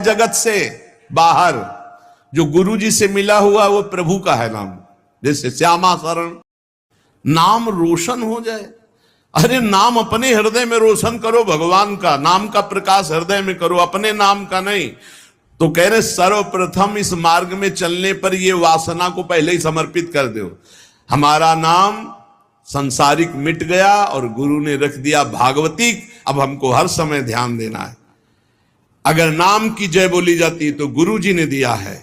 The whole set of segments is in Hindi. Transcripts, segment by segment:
जगत से बाहर जो गुरु जी से मिला हुआ वो प्रभु का है नाम। जैसे श्यामा शरण, नाम रोशन हो जाए। अरे नाम अपने हृदय में रोशन करो, भगवान का नाम का प्रकाश हृदय में करो, अपने नाम का नहीं। तो कह रहे सर्वप्रथम इस मार्ग में चलने पर ये वासना को पहले ही समर्पित कर दो। हमारा नाम संसारिक मिट गया और गुरु ने रख दिया भागवतिक। अब हमको हर समय ध्यान देना है। अगर नाम की जय बोली जाती है तो गुरु जी ने दिया है।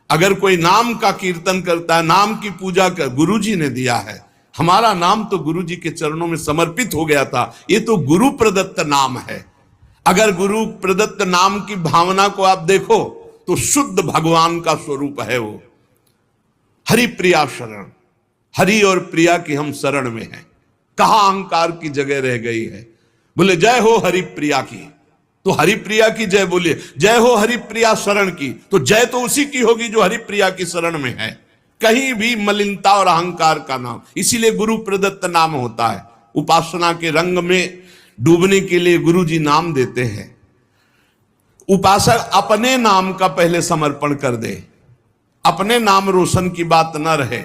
अगर कोई नाम का कीर्तन करता है, नाम की पूजा कर, गुरु जी ने दिया है। हमारा नाम तो गुरु जी के चरणों में समर्पित हो गया था। ये तो गुरु प्रदत्त नाम है। अगर गुरु प्रदत्त नाम की भावना को आप देखो तो शुद्ध भगवान का स्वरूप है वो। हरि प्रिया शरण, हरि और प्रिया की हम शरण में हैं। कहां अहंकार की जगह रह गई है। बोले जय हो हरि प्रिया की, तो हरि प्रिया की जय बोलिए। जय हो हरि प्रिया शरण की, तो जय तो उसी की होगी जो हरि प्रिया की शरण में है। कहीं भी मलिनता और अहंकार का नाम, इसीलिए गुरु प्रदत्त नाम होता है। उपासना के रंग में डूबने के लिए गुरु जी नाम देते हैं। उपासक अपने नाम का पहले समर्पण कर दे, अपने नाम रोशन की बात न रहे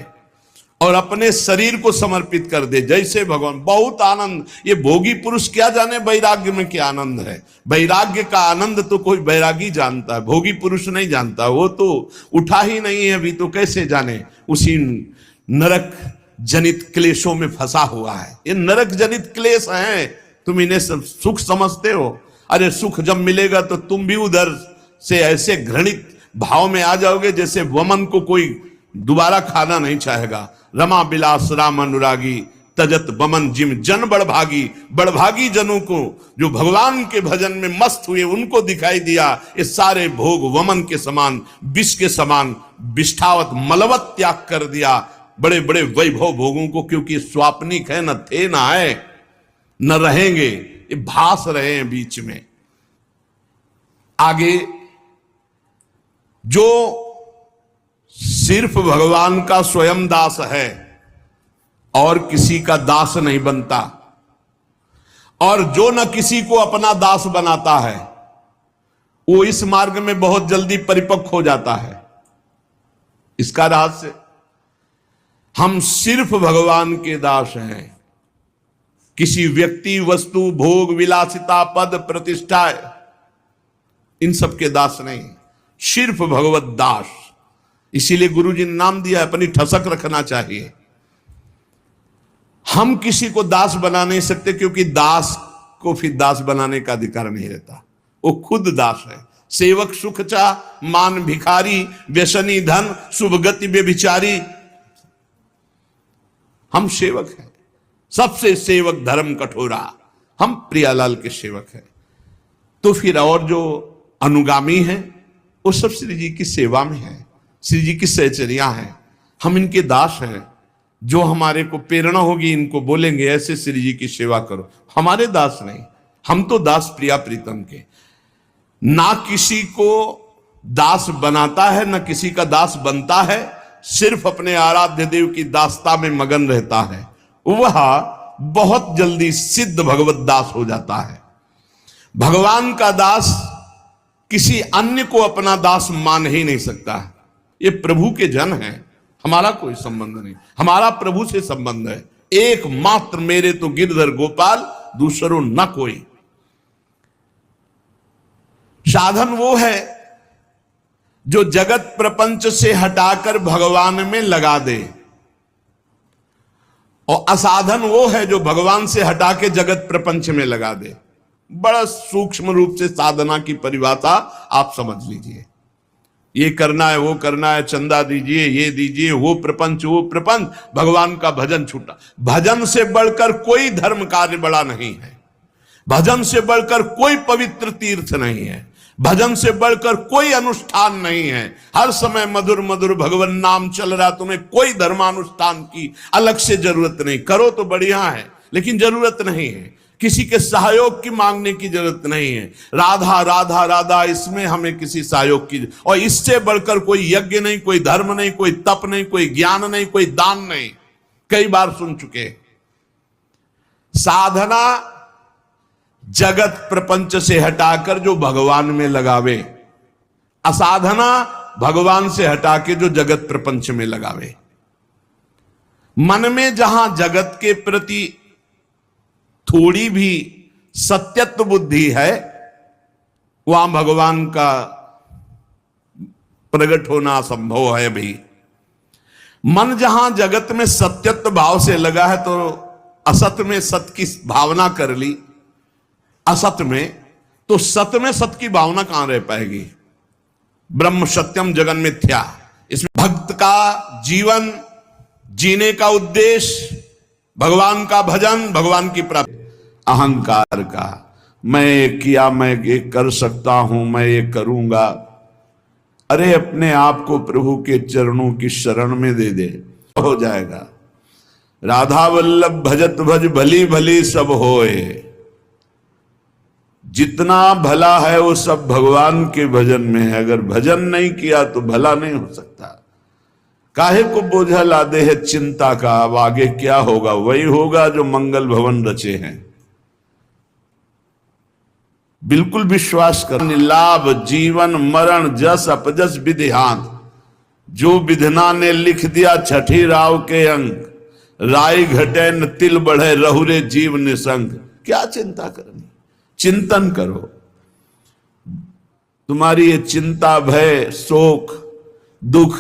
और अपने शरीर को समर्पित कर दे। जैसे भगवान, बहुत आनंद। ये भोगी पुरुष क्या जाने वैराग्य में क्या आनंद है। वैराग्य का आनंद तो कोई वैरागी जानता है, भोगी पुरुष नहीं जानता। वो तो उठा ही नहीं है अभी, तो कैसे जाने। उसी नरक जनित क्लेशों में फंसा हुआ है। ये नरक जनित क्लेश हैं, तुम इन्हें सुख समझते हो। अरे सुख जब मिलेगा तो तुम भी उधर से ऐसे घृणित भाव में आ जाओगे जैसे वमन को कोई दोबारा खाना नहीं चाहेगा। रमा बिलास राम अनुरागी, तजत बमन जिम जन बड़भागी। बड़भागी जनों को जो भगवान के भजन में मस्त हुए उनको दिखाई दिया ये सारे भोग वमन के समान, विष के समान विष्ठावत मलवत त्याग कर दिया। बड़े बड़े वैभव भोगों को, क्योंकि स्वाप्निक है, न थे न आए न रहेंगे, ये भास रहे हैं बीच में। आगे जो सिर्फ भगवान का स्वयं दास है और किसी का दास नहीं बनता, और जो न किसी को अपना दास बनाता है, वो इस मार्ग में बहुत जल्दी परिपक्व हो जाता है। इसका रहस्य, हम सिर्फ भगवान के दास हैं। किसी व्यक्ति, वस्तु, भोग, विलासिता, पद, प्रतिष्ठा, इन सब के दास नहीं, सिर्फ भगवत दास। इसीलिए गुरु जी ने नाम दिया, अपनी ठसक रखना चाहिए। हम किसी को दास बना नहीं सकते, क्योंकि दास को फिर दास बनाने का अधिकार नहीं रहता। वो खुद दास है। सेवक सुख चा, मान भिखारी, व्यसनी धन, शुभ गति बेविचारी। हम सेवक हैं, सबसे सेवक धर्म कठोरा। हम प्रियालाल के सेवक हैं। तो फिर और जो अनुगामी हैं वो सब श्री जी की सेवा में है, श्री जी की सहचर्या हैं। हम इनके दास हैं। जो हमारे को प्रेरणा होगी इनको बोलेंगे ऐसे श्री जी की सेवा करो। हमारे दास नहीं, हम तो दास प्रिया प्रीतम के। ना किसी को दास बनाता है, ना किसी का दास बनता है, सिर्फ अपने आराध्य देव की दासता में मगन रहता है। वह बहुत जल्दी सिद्ध भगवत दास हो जाता है। भगवान का दास किसी अन्य को अपना दास मान ही नहीं सकता है। ये प्रभु के जन हैं, हमारा कोई संबंध नहीं। हमारा प्रभु से संबंध है। एकमात्र मेरे तो गिरधर गोपाल, दूसरों न कोई। साधन वो है जो जगत प्रपंच से हटाकर भगवान में लगा दे, और असाधन वो है जो भगवान से हटा के जगत प्रपंच में लगा दे। बड़ा सूक्ष्म रूप से साधना की परिभाषा आप समझ लीजिए। ये करना है, वो करना है, चंदा दीजिए, ये दीजिए, वो प्रपंच, वो प्रपंच, भगवान का भजन छूटा। भजन से बढ़कर कोई धर्म कार्य बड़ा नहीं है। भजन से बढ़कर कोई पवित्र तीर्थ नहीं है। भजन से बढ़कर कोई अनुष्ठान नहीं है। हर समय मधुर मधुर भगवान नाम चल रहा, तुम्हें कोई धर्मानुष्ठान की अलग से जरूरत नहीं। करो तो बढ़िया है, लेकिन जरूरत नहीं है। किसी के सहयोग की मांगने की जरूरत नहीं है। राधा राधा राधा, इसमें हमें किसी सहयोग की, और इससे बढ़कर कोई यज्ञ नहीं, कोई धर्म नहीं, कोई तप नहीं, कोई ज्ञान नहीं, कोई दान नहीं। कई बार सुन चुके। साधना जगत प्रपंच से हटाकर जो भगवान में लगावे, असाधना भगवान से हटा के जो जगत प्रपंच में लगावे। मन में जहां जगत के प्रति थोड़ी भी सत्यत्व बुद्धि है, वहां भगवान का प्रकट होना असंभव है भी। मन जहां जगत में सत्यत्व भाव से लगा है, तो असत में सत की भावना कर ली, असत में, तो सत में सत की भावना कहां रह पाएगी। ब्रह्म सत्यम जगन मिथ्या। इसमें भक्त का जीवन जीने का उद्देश्य भगवान का भजन, भगवान की प्राप्ति। अहंकार का, मैं ये किया, मैं ये कर सकता हूं, मैं ये करूंगा। अरे अपने आप को प्रभु के चरणों की शरण में दे दे, हो जाएगा। राधा वल्लभ भजत भज भली भली सब होए। जितना भला है वो सब भगवान के भजन में है। अगर भजन नहीं किया तो भला नहीं हो सकता। काहे को बोझा लादे है चिंता का, अब आगे क्या होगा वही होगा जो मंगल भवन रचे हैं। बिल्कुल विश्वास कर। लाभ जीवन मरण जस अपजस विधिहान। जो विधना ने लिख दिया छठी राव के अंक। राय घटे न तिल बढ़े रहुरे जीव निसंग। क्या चिंता करनी, चिंतन करो। तुम्हारी ये चिंता भय शोक दुख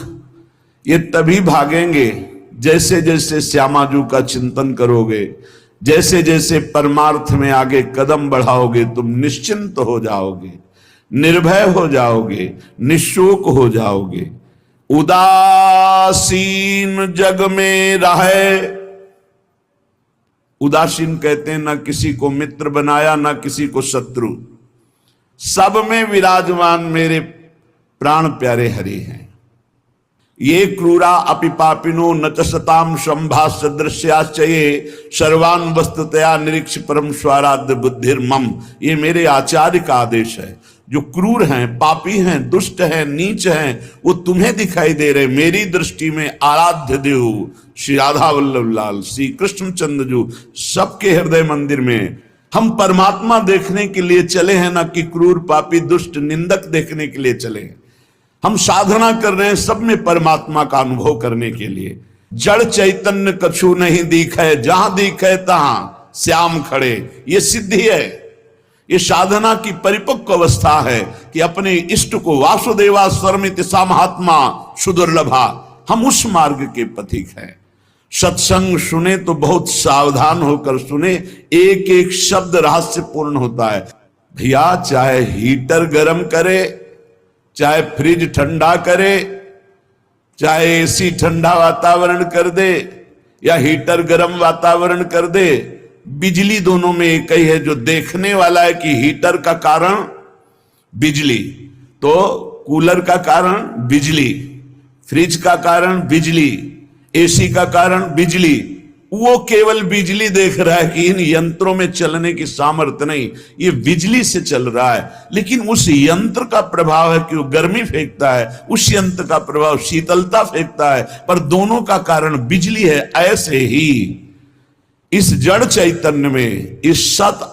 ये तभी भागेंगे जैसे जैसे श्यामाजू का चिंतन करोगे, जैसे जैसे परमार्थ में आगे कदम बढ़ाओगे, तुम निश्चिंत हो जाओगे, निर्भय हो जाओगे, निशोक हो जाओगे। उदासीन जग में रहे। उदासीन कहते हैं ना किसी को मित्र बनाया ना किसी को शत्रु, सब में विराजमान मेरे प्राण प्यारे हरि हैं। ये क्रूरा अपि पापिनो न च सताम संभाष्य दृश्याश्चये सर्वान वस्तुतया निरीक्ष परम स्वाराध्य बुद्धिर्मम। ये मेरे आचार्य का आदेश है। जो क्रूर हैं, पापी हैं, दुष्ट हैं, नीच हैं, वो तुम्हें दिखाई दे रहे। मेरी दृष्टि में आराध्य देव श्री राधा वल्लभ लाल, श्री कृष्णचंद्र जी सबके हृदय मंदिर में हम परमात्मा देखने के लिए चले हैं, ना कि क्रूर पापी दुष्ट निंदक देखने के लिए चले हैं। हम साधना कर रहे हैं सब में परमात्मा का अनुभव करने के लिए। जड़ चैतन्य कछु नहीं दिखे, जहां दिखे तहां श्याम खड़े। ये सिद्धि है, ये साधना की परिपक्व अवस्था है कि अपने इष्ट को वासुदेवा स्वरमिति सा महात्मा सुदुर्लभा। हम उस मार्ग के पथिक हैं। सत्संग सुने तो बहुत सावधान होकर सुने, एक एक शब्द रहस्यपूर्ण होता है। भैया चाहे हीटर गर्म करे, चाहे फ्रिज ठंडा करे, चाहे एसी ठंडा वातावरण कर दे या हीटर गर्म वातावरण कर दे, बिजली दोनों में एक ही है। जो देखने वाला है कि हीटर का कारण बिजली, तो कूलर का कारण बिजली, फ्रिज का कारण बिजली, एसी का कारण बिजली, वो केवल बिजली देख रहा है कि इन यंत्रों में चलने की सामर्थ्य नहीं, ये बिजली से चल रहा है। लेकिन उस यंत्र का प्रभाव है कि वो गर्मी फेंकता है, उस यंत्र का प्रभाव शीतलता फेंकता है, पर दोनों का कारण बिजली है। ऐसे ही इस जड़ चैतन्य में, इस सत